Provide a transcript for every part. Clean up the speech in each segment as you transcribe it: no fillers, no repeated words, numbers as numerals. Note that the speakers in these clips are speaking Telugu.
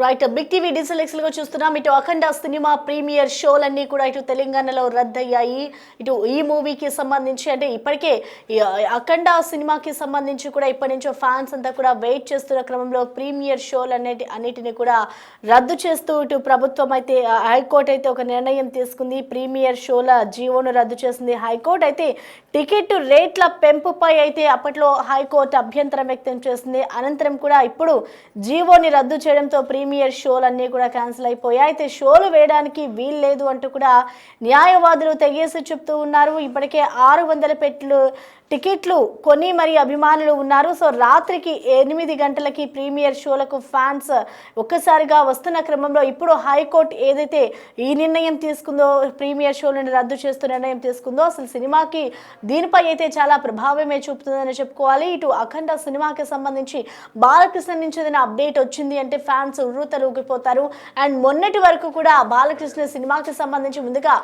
Right. Big TV digital X లో చూస్తున్నాం. ఇటు అఖండ సినిమా ప్రీమియర్ షోలన్నీ కూడా ఇటు తెలంగాణలో రద్దయ్యాయి. ఇటు ఈ మూవీకి సంబంధించి అంటే ఇప్పటికే ఈ అఖండ సినిమాకి సంబంధించి కూడా ఇప్పటి నుంచో ఫ్యాన్స్ అంతా కూడా వెయిట్ చేస్తున్న క్రమంలో ప్రీమియర్ షోలు అన్నిటిని కూడా రద్దు చేస్తూ ఇటు ప్రభుత్వం అయితే హైకోర్టు అయితే ఒక నిర్ణయం తీసుకుంది. ప్రీమియర్ షోల జీవోను రద్దు చేసింది హైకోర్టు. అయితే టికెట్ రేట్ల పెంపుపై అయితే అప్పట్లో హైకోర్టు అభ్యంతరం వ్యక్తం చేసింది. అనంతరం కూడా ఇప్పుడు జీవోని రద్దు చేయడంతో ప్రీమియర్ షోలన్నీ కూడా క్యాన్సిల్ అయిపోయాయి. అయితే షోలు వేయడానికి వీల్లేదు అంటూ కూడా న్యాయవాదులు తెగేసి చెప్తూ ఉన్నారు. ఇప్పటికే 600 టికెట్లు కొని మరి అభిమానులు ఉన్నారు. సో రాత్రికి 8 గంటలకి ప్రీమియర్ షోలకు ఫ్యాన్స్ ఒక్కసారిగా వస్తున్న క్రమంలో ఇప్పుడు హైకోర్టు ఏదైతే ఈ నిర్ణయం తీసుకుందో, ప్రీమియర్ షోలను రద్దు చేస్తూ నిర్ణయం తీసుకుందో, అసలు సినిమాకి దీనిపై అయితే చాలా ప్రభావమే చూపుతుందని చెప్పుకోవాలి. ఇటు అఖండ సినిమాకి సంబంధించి బాలకృష్ణ నుంచి ఏదైనా అప్డేట్ వచ్చింది అంటే ఫ్యాన్స్ ఉర్రూతలూగిపోతారు. అండ్ మొన్నటి వరకు కూడా బాలకృష్ణ సినిమాకి సంబంధించి ముందుగా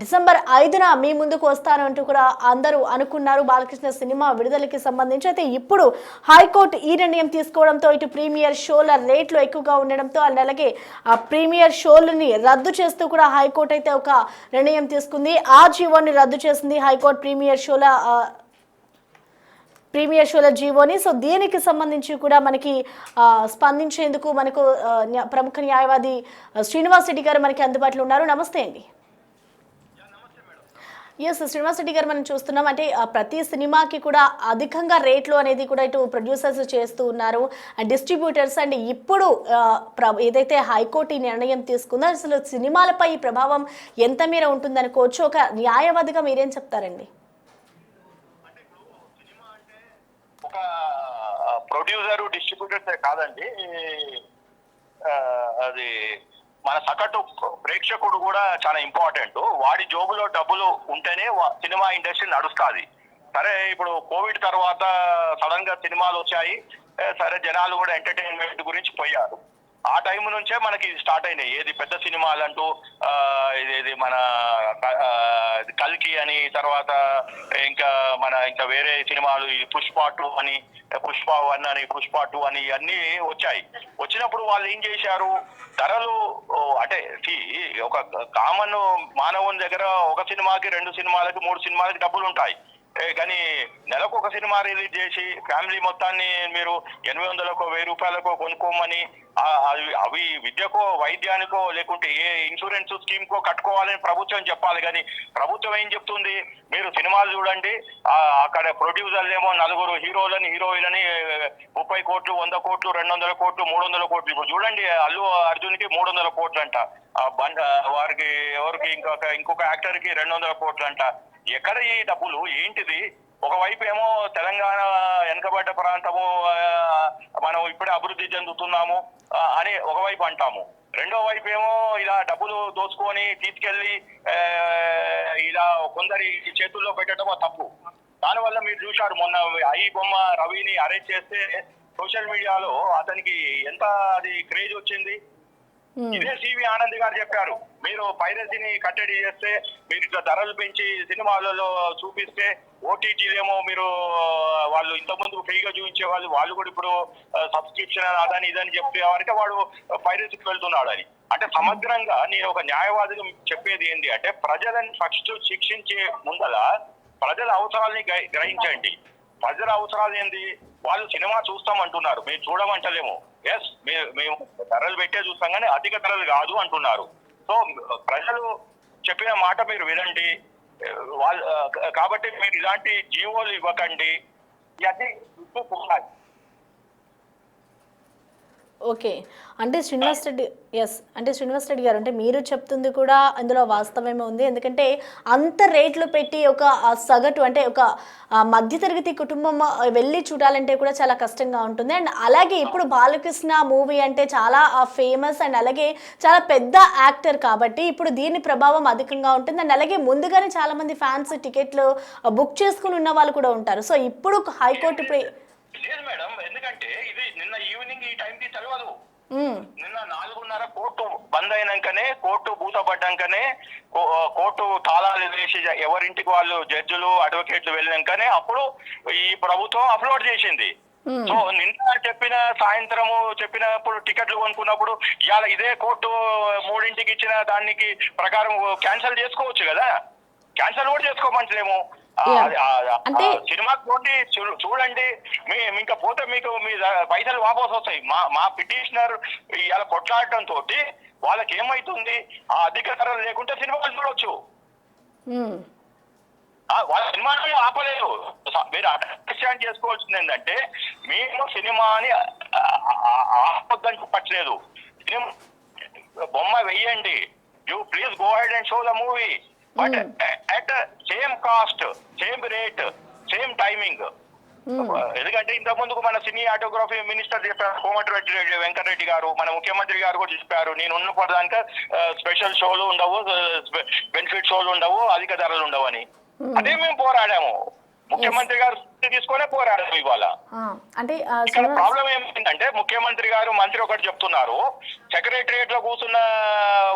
డిసెంబర్ 5న మీ ముందుకు వస్తాను అంటూ కూడా అందరూ అనుకున్నారు బాలకృష్ణ సినిమా విడుదలకి సంబంధించి. అయితే ఇప్పుడు హైకోర్టు ఈ నిర్ణయం తీసుకోవడంతో ఇటు ప్రీమియర్ షోల రేట్లు ఎక్కువగా ఉండడంతో అలాగే ఆ ప్రీమియర్ షోలని రద్దు చేస్తూ కూడా హైకోర్టు అయితే ఒక నిర్ణయం తీసుకుంది. ఆ జీవోని రద్దు చేసింది హైకోర్టు ప్రీమియర్ షోల జీవోని. సో దీనికి సంబంధించి కూడా మనకి స్పందించేందుకు మనకు ప్రముఖ న్యాయవాది శ్రీనివాస్ రెడ్డి గారు మనకి అందుబాటులో ఉన్నారు. నమస్తే అండి. ఎస్ శ్రీనివాస్ రెడ్డి గారు, మనం చూస్తున్నాం అంటే ప్రతి సినిమాకి కూడా అధికంగా రేట్లు అనేది కూడా ఇటు ప్రొడ్యూసర్స్ చేస్తూ ఉన్నారు, డిస్ట్రిబ్యూటర్స్. అండ్ ఇప్పుడు ఏదైతే హైకోర్టు ఈ నిర్ణయం తీసుకుందో అసలు సినిమాలపై ఈ ప్రభావం ఎంత మేర ఉంటుందనుకోవచ్చు. ఒక న్యాయవాదిగా మీరేం చెప్తారండి? ఒక ప్రొడ్యూసర్ డిస్ట్రిబ్యూటర్స్ కాదండి, అది మన సగటు ప్రేక్షకుడు కూడా చాలా ఇంపార్టెంట్. వాడి జోబులో డబ్బులు ఉంటేనే సినిమా ఇండస్ట్రీ నడుస్తుంది. సరే, ఇప్పుడు కోవిడ్ తర్వాత సడన్ గా సినిమాలు వచ్చాయి, సరే జనాలు కూడా ఎంటర్టైన్మెంట్ గురించి పోయారు. ఆ టైం నుంచే మనకి స్టార్ట్ అయినాయి ఏది పెద్ద సినిమాలు అంటూ, ఇది మన కల్కి అని, తర్వాత ఇంకా వేరే సినిమాలు పుష్ప 2 అని, పుష్ప 1 అని, పుష్ప 2 అని అన్ని వచ్చాయి. వచ్చినప్పుడు వాళ్ళు ఏం చేశారు, ధరలు అంటే ఒక కామన్ మానవుని దగ్గర ఒక సినిమాకి 2 సినిమాలకి 3 సినిమాలకి డబ్బులు ఉంటాయి. కానీ నెలకు ఒక సినిమా రిలీజ్ చేసి ఫ్యామిలీ మొత్తాన్ని మీరు 800కో 1000 రూపాయలకో కొనుక్కోమని, అవి విద్యకో వైద్యానికో లేకుంటే ఏ ఇన్సూరెన్స్ స్కీమ్ కో కట్టుకోవాలని ప్రభుత్వం చెప్పాలి. కానీ ప్రభుత్వం ఏం చెప్తుంది, మీరు సినిమాలు చూడండి, అక్కడ ప్రొడ్యూసర్లు ఏమో 4 హీరోలని హీరోయిన్లని 30 కోట్లు 100 కోట్లు 200 కోట్లు 300 కోట్లు. ఇప్పుడు చూడండి, అల్లు అర్జున్కి 300 కోట్లు అంట, వారికి ఎవరికి ఇంకొక యాక్టర్ కి 200 కోట్లు అంట. ఎక్కడ ఈ డబ్బులు ఏంటిది? ఒకవైపు ఏమో తెలంగాణ వెనుకబడ్డ ప్రాంతము, మనం ఇప్పుడే అభివృద్ధి చెందుతున్నాము అని ఒకవైపు అంటాము, రెండో వైపు ఏమో ఇలా డబ్బులు దోచుకొని తీసుకెళ్లి ఇలా కొందరి చేతుల్లో పెట్టడమో తప్పు. దానివల్ల మీరు చూశారు, మొన్న ఐ బొమ్మ రవిని అరెస్ట్ చేస్తే సోషల్ మీడియాలో అతనికి ఎంత అది క్రేజ్ వచ్చింది. ఇదే సివి ఆనంద్ గారు చెప్పారు, మీరు పైరసీని కట్టడి చేస్తే, మీరు ఇట్లా ధరలు పెంచి సినిమాలలో చూపిస్తే, ఓటీటీలేమో మీరు వాళ్ళు ఇంతకుముందు ఫ్రీగా చూపించే వాళ్ళు కూడా ఇప్పుడు సబ్స్క్రిప్షన్ అదని ఇదని చెప్పే వారికి వాడు పైరసీకి వెళ్తున్నాడు అని. అంటే సమగ్రంగా నేను ఒక న్యాయవాదిగా చెప్పేది ఏంటి అంటే, ప్రజలను ఫస్ట్ శిక్షించే ముందల ప్రజల అవసరాలని గ్రహించండి. ప్రజల అవసరాలు ఏంది, వాళ్ళు సినిమా చూస్తామంటున్నారు, మేము చూడమంటలేము. ఎస్, మేము ధరలు పెట్టే చూస్తాం కానీ అధిక ధరలు కాదు అంటున్నారు. సో ప్రజలు చెప్పిన మాట మీరు వినండి. వాళ్ళు కాబట్టి మీరు ఇలాంటి జీవోలు ఇవ్వకండి. ఇవన్నీ పోవాలి. ఓకే. అంటే శ్రీనివాస్ రెడ్డి గారు, అంటే మీరు చెప్తుంది కూడా అందులో వాస్తవమే ఉంది. ఎందుకంటే అంత రేట్లు పెట్టి ఒక సగటు అంటే ఒక మధ్యతరగతి కుటుంబం వెళ్ళి చూడాలంటే కూడా చాలా కష్టంగా ఉంటుంది. అండ్ అలాగే ఇప్పుడు బాలకృష్ణ మూవీ అంటే చాలా ఫేమస్ అండ్ అలాగే చాలా పెద్ద యాక్టర్ కాబట్టి ఇప్పుడు దీని ప్రభావం అధికంగా ఉంటుంది. అండ్ అలాగే ముందుగానే చాలా మంది ఫ్యాన్స్ టికెట్లు బుక్ చేసుకుని ఉన్న వాళ్ళు కూడా ఉంటారు. సో ఇప్పుడు హైకోర్టు లేదు మేడం, ఎందుకంటే ఇది నిన్న ఈవినింగ్ ఈ టైంకి తెలియదు. నిన్న 4:30 కోర్టు బంద్ అయినాకనే, కోర్టు బూతపడ్డాకనే, కోర్టు తాళాలు వేసి ఎవరింటికి వాళ్ళు జడ్జిలు అడ్వకేట్లు వెళ్ళినాకనే అప్పుడు ఈ ప్రభుత్వం అప్లోడ్ చేసింది. సో నిన్న చెప్పిన సాయంత్రము చెప్పినప్పుడు టికెట్లు కొనుక్కున్నప్పుడు ఇవాళ ఇదే కోర్టు 3ంటికి ఇచ్చిన దానికి ప్రకారం క్యాన్సిల్ చేసుకోవచ్చు కదా, క్యాన్సిల్ కూడా చేసుకోమంటలేము. అంటే సినిమాకి పోటీ చూడండి, ఇంకా పోతే మీకు మీ పైసలు వాపసు వస్తాయి. మా పిటిషనర్ ఇలా కొట్లాడటం తోటి వాళ్ళకి ఏమైతుంది, ఆ అధికారం లేకుంటే సినిమాలు చూడొచ్చు. వాళ్ళ సినిమాని ఆపలేదు. మీరు అండర్స్టాండ్ చేసుకోవాల్సింది ఏంటంటే మేము సినిమాని ఆపొద్దని చెప్పట్లేదు. సినిమా బొమ్మ వెయ్యండి, you please go head and show the movie, but at same cost, same rate, same timing. ఎందుకంటే ఇంత ముందుకు మన సినిమాటోగ్రఫీ మినిస్టర్ చెప్పారు, కోమటిరెడ్డి వెంకటరెడ్డి గారు, మన ముఖ్యమంత్రి గారు కూడా చెప్పారు, నేను ఉన్నప్పటిదాకా స్పెషల్ షోలు ఉండవు, బెనిఫిట్ షోలు ఉండవు, అధిక ధరలు ఉండవు అని. అదే మేము పోరాడాము, ముఖ్యమంత్రి గారు తీసుకునే పోరాడాము. ఇవాళ అంటే ఇక్కడ ప్రాబ్లం ఏమిటంటే ముఖ్యమంత్రి గారు మంత్రి ఒకటి చెప్తున్నారు, సెక్రటరియట్ లో కూర్చున్న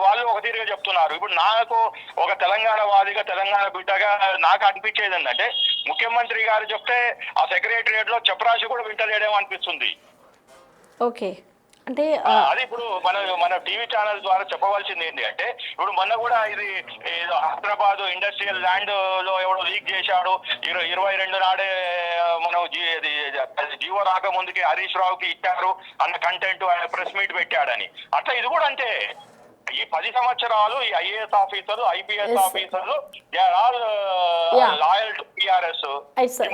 వాళ్ళు ఒక తీరుగా చెప్తున్నారు. ఇప్పుడు నాకు ఒక తెలంగాణ వాదిగా, తెలంగాణ బిడ్డగా నాకు అనిపించేది ఏంటంటే ముఖ్యమంత్రి గారు చెప్తే ఆ సెక్రటరియట్ లో చెప్పరాశి కూడా వింటలేడేమో అనిపిస్తుంది. ఓకే, అంటే అది ఇప్పుడు మన టీవీ ఛానల్ ద్వారా చెప్పవలసింది ఏంటి అంటే, ఇప్పుడు మొన్న కూడా ఇది హైదరాబాద్ ఇండస్ట్రియల్ ల్యాండ్ లో ఎవడో లీక్ చేశాడు, 22 నాడే మనం జీవో రాక ముందుకి హరీష్ రావుకి ఇచ్చారు అన్న కంటెంట్ ఆయన ప్రెస్ మీట్ పెట్టాడని. అట్లా ఇది కూడా అంటే ఈ 10 సంవత్సరాలు ఈ ఐఏఎస్ ఆఫీసర్లు, ఐపీఎస్ ఆఫీసర్లు లాయల్ టు టీఆర్ఎస్.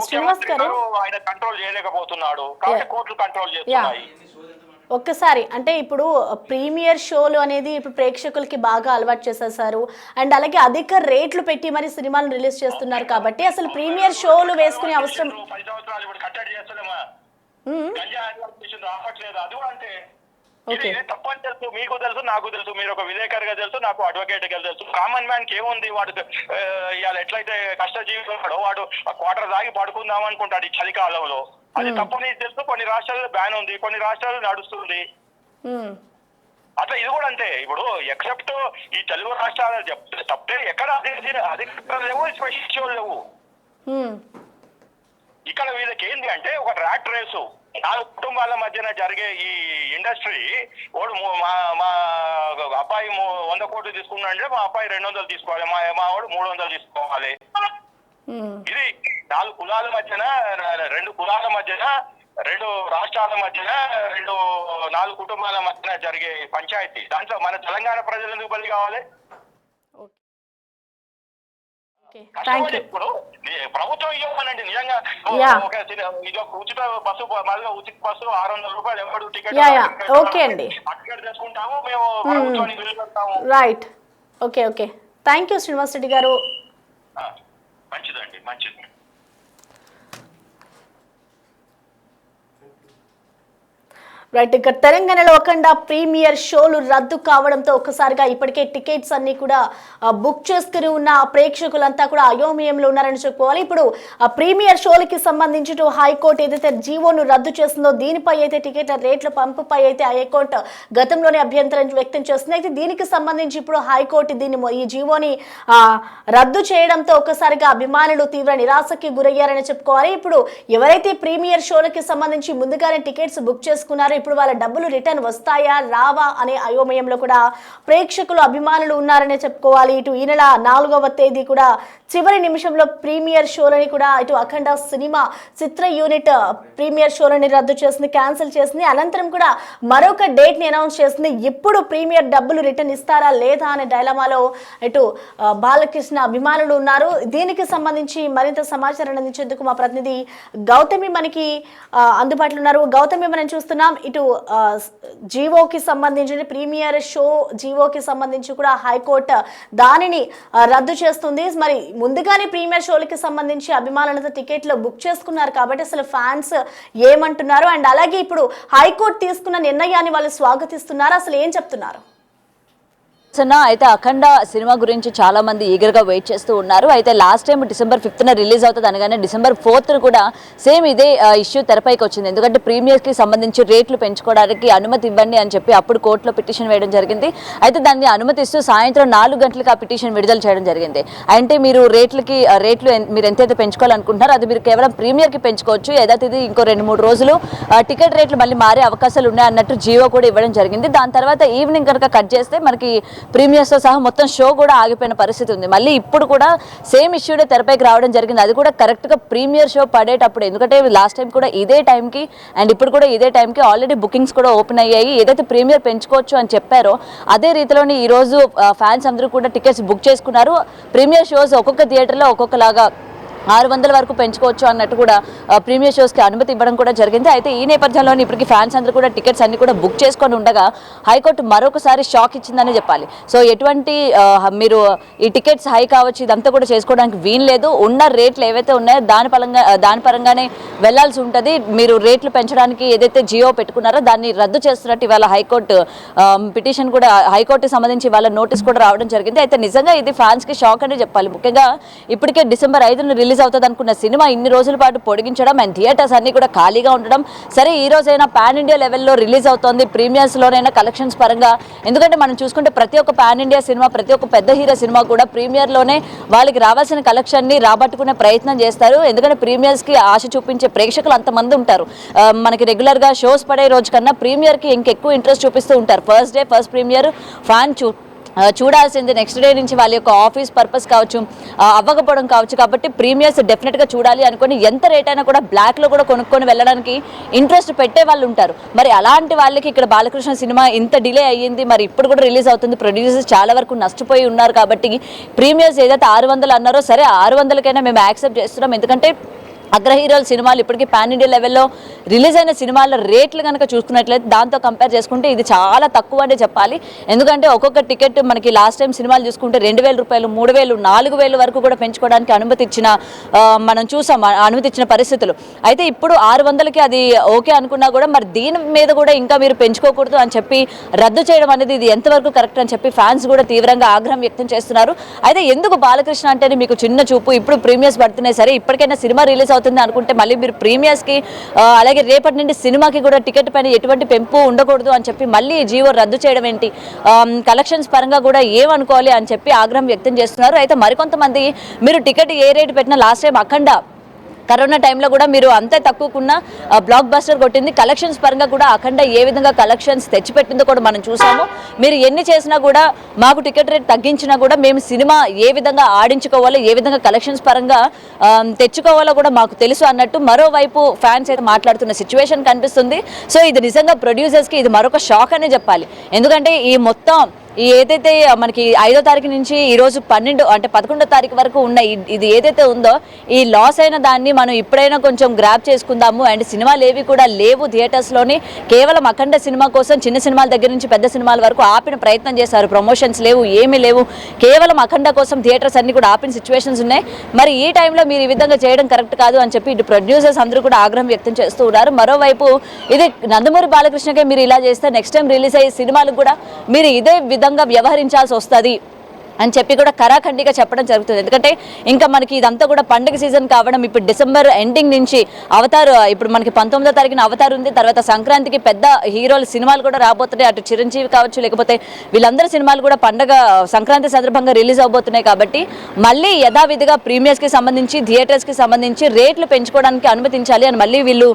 ముఖ్యమంత్రి గారు ఆయన కంట్రోల్ చేయలేకపోతున్నాడు కాబట్టి కోర్టులు కంట్రోల్ చేస్తున్నాయి. ఒక్కసారి అంటే ఇప్పుడు ప్రీమియర్ షోలు అనేది ఇప్పుడు ప్రేక్షకులకి బాగా అలవాటు చేసేసారు, అండ్ అలాగే అధిక రేట్లు పెట్టి మరి సినిమాలను రిలీజ్ చేస్తున్నారు కాబట్టి అసలు ప్రీమియర్ షోలు వేసుకునే అవసరం తప్పని తెలుసు, మీకు తెలుసు, నాకు తెలుసు, మీరు ఒక విలేకరుగా తెలుసు, నాకు అడ్వకేట్ గా తెలుసు. కామన్ మ్యాన్ కి ఏముంది, వాడు ఇవాళ ఎట్లయితే కష్టజీవి వాడు క్వార్టర్ దాగి పడుకుందాం అనుకుంటాడు ఈ చలికాలంలో. అది తప్పని తెలుసు. కొన్ని రాష్ట్రాల్లో బ్యాన్ ఉంది, కొన్ని రాష్ట్రాల్లో నడుస్తుంది. అట్లా ఇది కూడా అంతే. ఇప్పుడు ఎక్సెప్ట్ ఈ తెలుగు రాష్ట్రాలు తప్పే ఎక్కడ అధికారులు లేవు, స్పెషల్ షోలు లేవు. ఇక్కడ వీళ్ళకి ఏంటి అంటే ఒక ర్యాట్ రేసు, 4 కుటుంబాల మధ్యన జరిగే ఈ ఇండస్ట్రీ. వాడు మా అబ్బాయి 100 కోట్లు తీసుకున్నాడంటే మా అబ్బాయి 200 తీసుకోవాలి, మా వాడు 300 తీసుకోవాలి. ఇది 4 కులాల మధ్యన, 2 కులాల మధ్యన, 2 రాష్ట్రాల మధ్యన, 4 కుటుంబాల మధ్యన జరిగే పంచాయతీ. దాంట్లో మన తెలంగాణ ప్రజలు ఎందుకు బలి కావాలి? ఇప్పుడు ప్రభుత్వం ఇవ్వమనండి నిజంగా. ఉచిత బస్సు, మళ్ళీ ఉచిత బస్సు 600 రూపాయలు ఎవరు టికెట్ తెచ్చుకుంటాము మేము, ప్రభుత్వానికి వెళ్ళిపెడతాము. Right, okay okay, thank you Srinivas Reddy గారు. మంచిదండి, మంచిది. రైట్, ఇక్కడ తెలంగాణలో అఖండ ప్రీమియర్ షోలు రద్దు కావడంతో ఒక్కసారిగా ఇప్పటికే టికెట్స్ అన్ని కూడా బుక్ చేసుకుని ఉన్న ప్రేక్షకులంతా కూడా అయోమయంలో ఉన్నారని చెప్పుకోవాలి. ఇప్పుడు ఆ ప్రీమియర్ షోలకి సంబంధించి హైకోర్టు ఏదైతే జీవోను రద్దు చేస్తుందో దీనిపై అయితే టికెట్ల రేట్ల పంపుపై అయితే హైకోర్టు గతంలోనే అభ్యంతరం వ్యక్తం చేస్తుంది. అయితే దీనికి సంబంధించి ఇప్పుడు హైకోర్టు ఈ జీవోని రద్దు చేయడంతో ఒక్కసారిగా అభిమానులు తీవ్ర నిరాశకి గురయ్యారని చెప్పుకోవాలి. ఇప్పుడు ఎవరైతే ప్రీమియర్ షోలకి సంబంధించి ముందుగానే టికెట్స్ బుక్ చేసుకున్నారో ఇప్పుడు వాళ్ళ డబ్బులు రిటర్న్ వస్తాయా రావా అనే అయోమయంలో కూడా ప్రేక్షకులు, అభిమానులు ఉన్నారనే చెప్పుకోవాలి. ఇటు ఈ నెల 4వ తేదీ కూడా చివరి నిమిషంలో ప్రీమియర్ షోలని కూడా ఇటు అఖండ సినిమా చిత్ర యూనిట్ ప్రీమియర్ షోలని రద్దు చేసింది, క్యాన్సిల్ చేసింది. అనంతరం కూడా మరొక డేట్ ని అనౌన్స్ చేసింది. ఇప్పుడు ప్రీమియర్ డబ్బులు రిటర్న్ ఇస్తారా లేదా అనే డైలమాలో ఇటు బాలకృష్ణ అభిమానులు ఉన్నారు. దీనికి సంబంధించి మరింత సమాచారం అందించేందుకు మా ప్రతినిధి గౌతమి మనకి అందుబాటులో ఉన్నారు. గౌతమి, మనం చూస్తున్నాం ఇటు జీవోకి సంబంధించి ప్రీమియర్ షో జీవోకి సంబంధించి కూడా హైకోర్టు దానిని రద్దు చేస్తుంది. మరి ముందుగానే ప్రీమియర్ షోలకి సంబంధించి అభిమానులతో టికెట్లు బుక్ చేసుకున్నారు కాబట్టి అసలు ఫ్యాన్స్ ఏమంటున్నారు, అండ్ అలాగే ఇప్పుడు హైకోర్టు తీసుకున్న నిర్ణయాన్ని వాళ్ళు స్వాగతిస్తున్నారు, అసలు ఏం చెప్తున్నారు? అయితే అఖండ సినిమా గురించి చాలా మంది ఈగర్ గా వెయిట్ చేస్తూ ఉన్నారు. అయితే last time December 5th release అవుతుంది అనగానే December 4th కూడా సేమ్ ఇదే ఇష్యూ తెరపైకి వచ్చింది. ఎందుకంటే ప్రీమియర్స్ కి సంబంధించి రేట్లు పెంచుకోవడానికి అనుమతి ఇవ్వండి అని చెప్పి అప్పుడు కోర్టులో పిటిషన్ వేయడం జరిగింది. అయితే దాన్ని అనుమతిస్తూ సాయంత్రం 4 గంటలకు ఆ పిటిషన్ విడుదల చేయడం జరిగింది. అంటే మీరు రేట్లు మీరు ఎంతైతే పెంచుకోవాలనుకుంటున్నారో అది మీరు కేవలం ప్రీమియర్ కి పెంచుకోవచ్చు, యథాతిథి ఇంకో 2-3 రోజులు టికెట్ రేట్లు మళ్ళీ మారే అవకాశాలు ఉన్నాయి అన్నట్టు జియో కూడా ఇవ్వడం జరిగింది. దాని తర్వాత ఈవినింగ్ కనుక కట్ చేస్తే మనకి ప్రీమియర్స్తో సహా మొత్తం షో కూడా ఆగిపోయిన పరిస్థితి ఉంది. మళ్ళీ ఇప్పుడు కూడా సేమ్ ఇష్యూడే తెరపైకి రావడం జరిగింది. అది కూడా కరెక్ట్గా ప్రీమియర్ షో పడేటప్పుడు, ఎందుకంటే లాస్ట్ టైం కూడా ఇదే టైంకి అండ్ ఇప్పుడు కూడా ఇదే టైంకి ఆల్రెడీ బుకింగ్స్ కూడా ఓపెన్ అయ్యాయి. ఏదైతే ప్రీమియర్ పెంచుకోవచ్చు అని చెప్పారో అదే రీతిలోని ఈరోజు ఫ్యాన్స్ అందరూ కూడా టికెట్స్ బుక్ చేసుకున్నారు. ప్రీమియర్ షోస్ ఒక్కొక్క థియేటర్లో ఒక్కొక్కలాగా 600 వరకు పెంచుకోవచ్చు అన్నట్టు కూడా ప్రీమియర్ షోస్కి అనుమతి ఇవ్వడం కూడా జరిగింది. అయితే ఈ నేపథ్యంలోనే ఇప్పటికి ఫ్యాన్స్ అందరూ కూడా టికెట్స్ అన్ని కూడా బుక్ చేసుకొని ఉండగా హైకోర్టు మరొకసారి షాక్ ఇచ్చిందని చెప్పాలి. సో ఎటువంటి మీరు ఈ టికెట్స్ హై కావచ్చు ఇదంతా కూడా చేసుకోవడానికి వీలు లేదు. ఉన్న రేట్లు ఏవైతే ఉన్నాయో దాని పరంగానే వెళ్లాల్సి ఉంటుంది. మీరు రేట్లు పెంచడానికి ఏదైతే జియో పెట్టుకున్నారో దాన్ని రద్దు చేస్తున్నట్టు ఇవాళ హైకోర్టు పిటిషన్ కూడా హైకోర్టుకి సంబంధించి ఇవాళ నోటీస్ కూడా రావడం జరిగింది. అయితే నిజంగా ఇది ఫ్యాన్స్కి షాక్ అనే చెప్పాలి. ముఖ్యంగా ఇప్పటికే December 5న రిలీజ్ అవుతుంది అనుకున్న సినిమా ఇన్ని రోజుల పాటు పొడిగించడం అండ్ థియేటర్స్ అన్ని కూడా ఖాళీగా ఉండడం. సరే ఈ రోజైనా పాన్ ఇండియా లెవెల్లో రిలీజ్ అవుతోంది, ప్రీమియర్స్లోనైనా కలెక్షన్స్ పరంగా. ఎందుకంటే మనం చూసుకుంటే ప్రతి ఒక్క పాన్ ఇండియా సినిమా, ప్రతి ఒక్క పెద్ద హీరో సినిమా కూడా ప్రీమియర్లోనే వాళ్ళకి రావాల్సిన కలెక్షన్ని రాబట్టుకునే ప్రయత్నం చేస్తారు. ఎందుకంటే ప్రీమియర్స్కి ఆశ చూపించే ప్రేక్షకులు అంతమంది ఉంటారు. మనకి రెగ్యులర్గా షోస్ పడే రోజు కన్నా ప్రీమియర్కి ఇంకెక్కువ ఇంట్రెస్ట్ చూపిస్తూ ఉంటారు. First day first premier fan చూడాల్సింది. నెక్స్ట్ డే నుంచి వాళ్ళ యొక్క ఆఫీస్ పర్పస్ కావచ్చు, అవ్వకపోవడం కావచ్చు. కాబట్టి ప్రీమియర్స్ డెఫినెట్గా చూడాలి అనుకొని ఎంత రేట్ అయినా కూడా బ్లాక్లో కూడా కొనుక్కొని వెళ్ళడానికి ఇంట్రెస్ట్ పెట్టే వాళ్ళు ఉంటారు. మరి అలాంటి వాళ్ళకి ఇక్కడ బాలకృష్ణ సినిమా ఇంత డిలే అయ్యింది, మరి ఇప్పుడు కూడా రిలీజ్ అవుతుంది. ప్రొడ్యూసర్స్ చాలా వరకు నష్టపోయి ఉన్నారు. కాబట్టి ప్రీమియర్స్ ఏదైతే 600 అన్నారో సరే 600కైనా మేము యాక్సెప్ట్ చేస్తున్నాం. ఎందుకంటే అగ్ర హీరోల సినిమాలు ఇప్పటికీ పాన్ ఇండియా లెవెల్లో రిలీజ్ అయిన సినిమాల రేట్లు కనుక చూసుకున్నట్లయితే దాంతో కంపేర్ చేసుకుంటే ఇది చాలా తక్కువ అంటే చెప్పాలి. ఎందుకంటే ఒక్కొక్క టికెట్ మనకి లాస్ట్ టైం సినిమాలు చూసుకుంటే 2,000 రూపాయలు, 3,000, 4,000 వరకు కూడా పెంచుకోవడానికి మనం చూసాం అనుమతి ఇచ్చిన పరిస్థితులు. అయితే ఇప్పుడు 600కి అది ఓకే అనుకున్నా కూడా మరి దీని మీద కూడా ఇంకా మీరు పెంచుకోకూడదు అని చెప్పి రద్దు చేయడం అనేది ఇది ఎంతవరకు కరెక్ట్ అని చెప్పి ఫ్యాన్స్ కూడా తీవ్రంగా ఆగ్రహం వ్యక్తం చేస్తున్నారు. అయితే ఎందుకు బాలకృష్ణ అంటేనే మీకు చిన్న చూపు, ఇప్పుడు ప్రీమియర్స్ పడుతున్నాయి సరే ఇప్పటికైనా సినిమా రిలీజ్ అవుతుంది అనుకుంటే మళ్ళీ మీరు ప్రీమియర్స్కి అలాగే రేపటి నుండి సినిమాకి కూడా టికెట్ పైన ఎటువంటి పెంపు ఉండకూడదు అని చెప్పి మళ్ళీ జియో రద్దు చేయడం ఏంటి, కలెక్షన్స్ పరంగా కూడా ఏమనుకోవాలి అని చెప్పి ఆగ్రహం వ్యక్తం చేస్తున్నారు. అయితే మరికొంతమంది మీరు టికెట్ ఏ రేటు పెట్టినా లాస్ట్ టైం అఖండ కరోనా టైంలో కూడా మీరు అంతే తక్కువకున్న బ్లాక్ బస్టర్ కొట్టింది. కలెక్షన్స్ పరంగా కూడా అఖండ ఏ విధంగా కలెక్షన్స్ తెచ్చిపెట్టిందో కూడా మనం చూసాము. మీరు ఎన్ని చేసినా కూడా మాకు టికెట్ రేట్ తగ్గించినా కూడా మేము సినిమా ఏ విధంగా ఆడించుకోవాలో, ఏ విధంగా కలెక్షన్స్ పరంగా తెచ్చుకోవాలో కూడా మాకు తెలుసు అన్నట్టు మరోవైపు ఫ్యాన్స్ అయితే మాట్లాడుతున్న సిచ్యువేషన్ కనిపిస్తుంది. సో ఇది నిజంగా ప్రొడ్యూసర్స్కి ఇది మరొక షాక్ అనే చెప్పాలి. ఎందుకంటే ఈ మొత్తం ఏదైతే మనకి 5వ తారీఖు నుంచి ఈరోజు 11వ తారీఖు వరకు ఉన్న ఇది ఏదైతే ఉందో ఈ లాస్ అయిన దాన్ని మనం ఇప్పుడైనా కొంచెం గ్రాప్ చేసుకుందాము. అండ్ సినిమాలు ఏవి కూడా లేవు థియేటర్స్లోని, కేవలం అఖండ సినిమా కోసం చిన్న సినిమాల దగ్గర నుంచి పెద్ద సినిమాల వరకు ఆపిన ప్రయత్నం చేశారు. ప్రమోషన్స్ లేవు, ఏమీ లేవు, కేవలం అఖండ కోసం థియేటర్స్ అన్ని కూడా ఆపిన సిచ్యువేషన్స్ ఉన్నాయి. మరి ఈ టైంలో మీరు ఈ విధంగా చేయడం కరెక్ట్ కాదు అని చెప్పి ఇటు ప్రొడ్యూసర్స్ అందరూ కూడా ఆగ్రహం వ్యక్తం చేస్తూ ఉన్నారు. మరోవైపు ఇది నందమూరి బాలకృష్ణకే మీరు ఇలా చేస్తే నెక్స్ట్ టైం రిలీజ్ అయ్యే సినిమాలకు కూడా మీరు ఇదే విధంగా వ్యవహరించాల్సి వస్తుంది అని చెప్పి కూడా కరాఖండిగా చెప్పడం జరుగుతుంది. ఎందుకంటే ఇంకా మనకి ఇదంతా కూడా పండుగ సీజన్ కావడం, ఇప్పుడు December ఎండింగ్ నుంచి అవతార్, ఇప్పుడు మనకి 19వ తారీఖున అవతార్ ఉంది, తర్వాత సంక్రాంతికి పెద్ద హీరోల సినిమాలు కూడా రాబోతున్నాయి. అటు చిరంజీవి కావచ్చు, లేకపోతే వీళ్ళందరి సినిమాలు కూడా పండుగ సంక్రాంతి సందర్భంగా రిలీజ్ అవబోతున్నాయి. కాబట్టి మళ్ళీ యథావిధిగా ప్రీమియర్స్కి సంబంధించి థియేటర్స్కి సంబంధించి రేట్లు పెంచుకోవడానికి అనుమతించాలి అని మళ్ళీ వీళ్ళు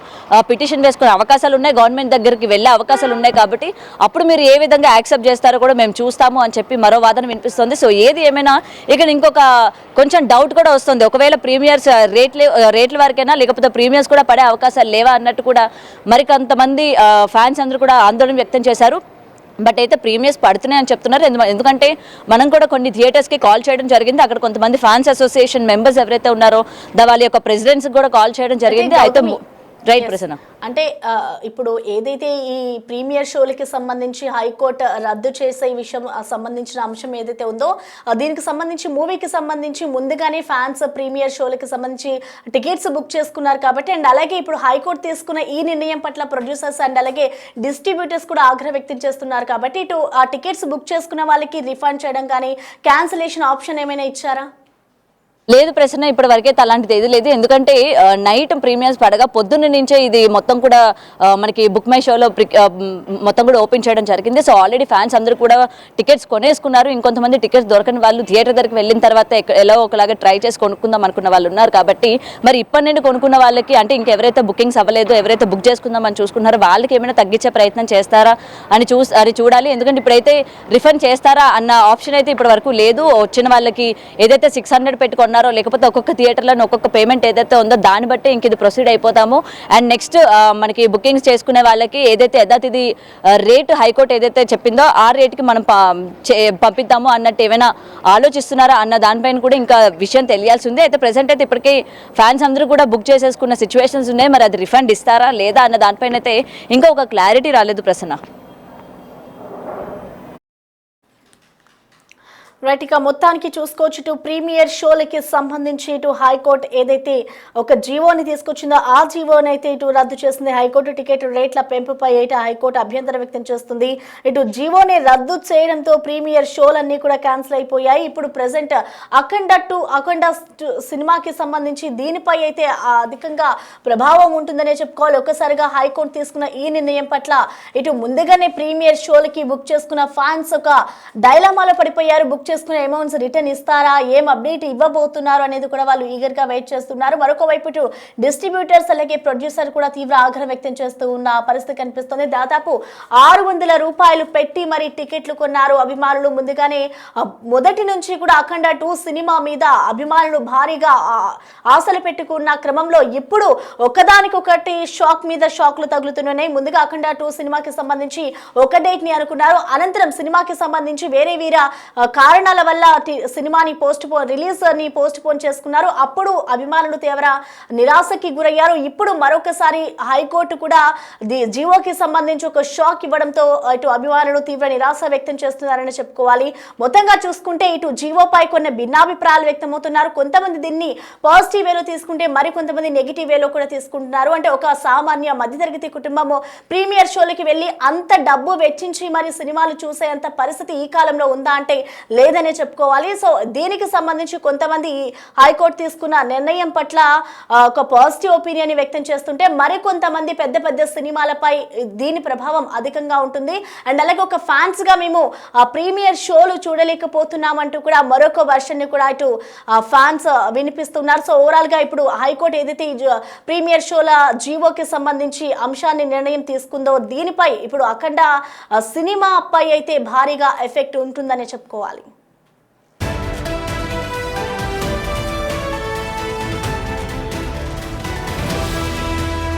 పిటిషన్ వేసుకునే అవకాశాలు ఉన్నాయి, గవర్నమెంట్ దగ్గరికి వెళ్ళే అవకాశాలు ఉన్నాయి. కాబట్టి అప్పుడు మీరు ఏ విధంగా యాక్సెప్ట్ చేస్తారో కూడా మేము చూస్తాము అని చెప్పి మరో వాదన వినిపిస్తుంది. సో ఏది ఏమైనా ఇక్కడ ఇంకొక కొంచెం డౌట్ కూడా వస్తుంది. ఒకవేళ ప్రీమియర్స్ రేట్ల వరకైనా లేకపోతే ప్రీమియర్స్ కూడా పడే అవకాశాలు లేవా అన్నట్టు కూడా మరికొంతమంది ఫ్యాన్స్ అందరూ కూడా ఆందోళన వ్యక్తం చేశారు. బట్ అయితే ప్రీమియర్స్ పడుతున్నాయి అని చెప్తున్నారు. ఎందుకంటే మనం కూడా కొన్ని థియేటర్స్కి కాల్ చేయడం జరిగింది. అక్కడ కొంతమంది ఫ్యాన్స్ అసోసియేషన్ మెంబర్స్ ఎవరైతే ఉన్నారో వాళ్ళ యొక్క ప్రెసిడెంట్స్కి కూడా కాల్ చేయడం జరిగింది. అయితే రైట్ ప్రసన్న. అంటే ఇప్పుడు ఏదైతే ఈ ప్రీమియర్ షోలకి సంబంధించి హైకోర్టు రద్దు చేసే విషయం సంబంధించిన అంశం ఏదైతే ఉందో దీనికి సంబంధించి మూవీకి సంబంధించి ముందుగానే ఫ్యాన్స్ ప్రీమియర్ షోలకి సంబంధించి టికెట్స్ బుక్ చేసుకున్నారు కాబట్టి, అండ్ అలాగే ఇప్పుడు హైకోర్టు తీసుకున్న ఈ నిర్ణయం పట్ల ప్రొడ్యూసర్స్ అండ్ అలాగే డిస్ట్రిబ్యూటర్స్ కూడా ఆగ్రహం వ్యక్తం చేస్తున్నారు కాబట్టి, ఇటు ఆ టికెట్స్ బుక్ చేసుకున్న వాళ్ళకి రిఫండ్ చేయడం కానీ క్యాన్సిలేషన్ ఆప్షన్ ఏమైనా ఇచ్చారా? లేదు ప్రశ్న, ఇప్పటి వరకైతే అలాంటిది ఏది లేదు. ఎందుకంటే నైట్ ప్రీమియర్స్ పడగా పొద్దున్న నుంచే ఇది మొత్తం కూడా మనకి బుక్ మై షోలో మొత్తం కూడా ఓపెన్ చేయడం జరిగింది. సో ఆల్రెడీ ఫ్యాన్స్ అందరూ కూడా టికెట్స్ కొనేసుకున్నారు. ఇంకొంతమంది టికెట్స్ దొరకని వాళ్ళు థియేటర్ దగ్గరికి వెళ్ళిన తర్వాత ఎలా ఒకలాగా ట్రై చేసి కొనుక్కుందాం అనుకున్న వాళ్ళు ఉన్నారు. కాబట్టి మరి ఇప్పటి నుండి కొనుక్కున్న వాళ్ళకి, అంటే ఇంకెవరైతే బుకింగ్స్ అవ్వలేదు, ఎవరైతే బుక్ చేసుకుందాం అని చూసుకున్నారో వాళ్ళకి ఏమైనా తగ్గించే ప్రయత్నం చేస్తారా అని చూడాలి. ఎందుకంటే ఇప్పుడైతే రిఫండ్ చేస్తారా అన్న ఆప్షన్ అయితే ఇప్పటి వరకు లేదు. వచ్చిన వాళ్ళకి ఏదైతే 600 పెట్టుకున్నారో, లేకపోతే ఒక్కొక్క థియేటర్లో ఒక్కొక్క పేమెంట్ ఏదైతే ఉందో దాన్ని బట్టి ఇంక ఇది ప్రొసీడ్ అయిపోతాము. అండ్ నెక్స్ట్ మనకి బుకింగ్స్ చేసుకునే వాళ్ళకి ఏదైతే యథాతిథి రేట్ హైకోర్టు ఏదైతే చెప్పిందో ఆ రేట్కి మనం పంపిద్దాము అన్నట్టు ఏమైనా ఆలోచిస్తున్నారా అన్న దానిపైన కూడా ఇంకా విషయం తెలియాల్సి ఉంది. అయితే ప్రెసెంట్ అయితే ఇప్పటికీ ఫ్యాన్స్ అందరూ కూడా బుక్ చేసేసుకున్న సిచ్యువేషన్స్ ఉన్నాయి. మరి అది రిఫండ్ ఇస్తారా లేదా అన్న దానిపైన అయితే ఇంకా ఒక క్లారిటీ రాలేదు ప్రసన్న. రైట్, ఇక మొత్తానికి చూసుకోవచ్చు ఇటు ప్రీమియర్ షోలకి సంబంధించి ఇటు హైకోర్టు ఏదైతే ఒక జీవోని తీసుకొచ్చిందో ఆ జీవోని అయితే ఇటు రద్దు చేస్తుంది. హైకోర్టు టికెట్ రేట్ల పెంపుపై అయితే హైకోర్టు అభ్యంతరం వ్యక్తం చేస్తుంది. ఇటు జీవోని రద్దు చేయడంతో ప్రీమియర్ షోలన్నీ కూడా క్యాన్సిల్ అయిపోయాయి. ఇప్పుడు ప్రెసెంట్ అఖండ సినిమాకి సంబంధించి దీనిపై అయితే అధికంగా ప్రభావం ఉంటుందనే చెప్పుకోవాలి. ఒక్కసారిగా హైకోర్టు తీసుకున్న ఈ నిర్ణయం పట్ల ఇటు ముందుగానే ప్రీమియర్ షోలకి బుక్ చేసుకున్న ఫ్యాన్స్ ఒక డైలమాలో పడిపోయారు. బుక్ చేసుకునే అమౌంట్స్ రిటర్న్ ఇస్తారా, ఏం అప్డేట్ ఇవ్వబోతున్నారు అనేది కూడా వాళ్ళు ఈగర్గా వెయిట్ చేస్తున్నారు. మరొక వైపు ఇటు డిస్ట్రిబ్యూటర్స్ అలాగే ప్రొడ్యూసర్ కూడా తీవ్ర ఆగ్రహం వ్యక్తం చేస్తూ ఉన్న పరిస్థితి కనిపిస్తుంది. దాదాపు 600 రూపాయలు పెట్టి మరి టికెట్లు కొన్నారు అభిమానులు. ముందుగానే మొదటి నుంచి కూడా అఖండ 2 సినిమా మీద అభిమానులు భారీగా ఆశలు పెట్టుకున్న క్రమంలో ఇప్పుడు ఒకదానికొకటి షాక్ మీద షాక్లు తగులుతున్నాయి. ముందుగా అఖండ 2 సినిమాకి సంబంధించి ఒక డేట్ ని అనుకున్నారు. అనంతరం సినిమాకి సంబంధించి వేరే కారణాల వల్ల సినిమాని రిలీజ్ ని పోస్ట్ పోన్ చేసుకున్నారు. అప్పుడు అభిమానులు తీవ్ర నిరాశకి గురయ్యారు. ఇప్పుడు మరొకసారి హైకోర్టు కూడా జీవోకి సంబంధించి ఒక షాక్ ఇవ్వడంతో ఇటు అభిమానులు తీవ్ర నిరాశ వ్యక్తం చేస్తున్నారని చెప్పుకోవాలి. మొత్తంగా చూసుకుంటే ఇటు జీవోపై కొన్ని భిన్నాభిప్రాయాలు వ్యక్తమవుతున్నారు. కొంతమంది దీన్ని పాజిటివ్ వేలో తీసుకుంటే మరి కొంతమంది నెగిటివ్ వేలో కూడా తీసుకుంటున్నారు. అంటే ఒక సామాన్య మధ్యతరగతి కుటుంబము ప్రీమియర్ షోలకి వెళ్ళి అంత డబ్బు వెచ్చించి మరి సినిమాలు చూసేంత పరిస్థితి ఈ కాలంలో ఉందా అంటే లేదనే చెప్పుకోవాలి. సో దీనికి సంబంధించి కొంతమంది హైకోర్టు తీసుకున్న నిర్ణయం పట్ల ఒక పాజిటివ్ ఒపీనియన్ వ్యక్తం చేస్తుంటే మరి కొంతమంది పెద్ద పెద్ద సినిమాలపై దీని ప్రభావం అధికంగా ఉంటుంది. అండ్ అలాగే ఒక ఫ్యాన్స్ గా మేము ప్రీమియర్ షోలు చూడలేకపోతున్నామంటూ కూడా మరొక వర్షన్ ని కూడా ఇటు ఫ్యాన్స్ వినిపిస్తున్నారు. సో ఓవరాల్ గా ఇప్పుడు హైకోర్టు ఏదైతే ప్రీమియర్ షోల జీవోకి సంబంధించి అంశాన్ని నిర్ణయం తీసుకుందో దీనిపై ఇప్పుడు అఖండ సినిమాపై అయితే భారీగా ఎఫెక్ట్ ఉంటుందనే చెప్పుకోవాలి.